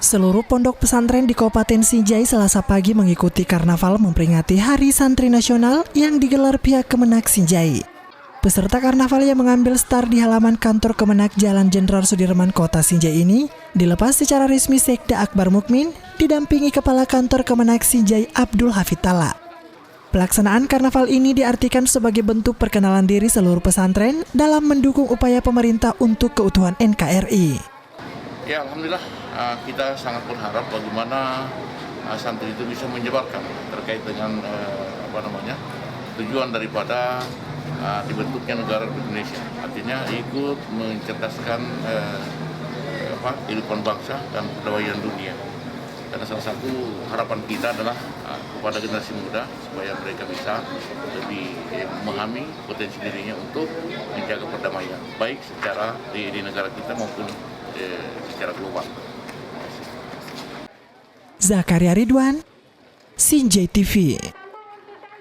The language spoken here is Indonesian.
Seluruh pondok pesantren di Kabupaten Sinjai Selasa pagi mengikuti karnaval memperingati Hari Santri Nasional yang digelar pihak Kemenak Sinjai. Peserta karnaval yang mengambil start di halaman kantor Kemenak Jalan Jenderal Sudirman Kota Sinjai ini dilepas secara resmi Sekda Akbar Mukmin didampingi Kepala Kantor Kemenak Sinjai Abdul Hafitala. Pelaksanaan karnaval ini diartikan sebagai bentuk perkenalan diri seluruh pesantren dalam mendukung upaya pemerintah untuk keutuhan NKRI. Ya, alhamdulillah kita sangat berharap bagaimana santri itu bisa menyebarkan terkait dengan tujuan daripada dibentuknya negara Indonesia. Artinya ikut mencerdaskan kehidupan bangsa dan kebudayaan dunia. Karena salah satu harapan kita adalah kepada generasi muda supaya mereka bisa lebih memahami potensi dirinya untuk menjaga perdamaian, baik secara di negara kita maupun secara global. Zakaria Ridwan, Sinjai TV.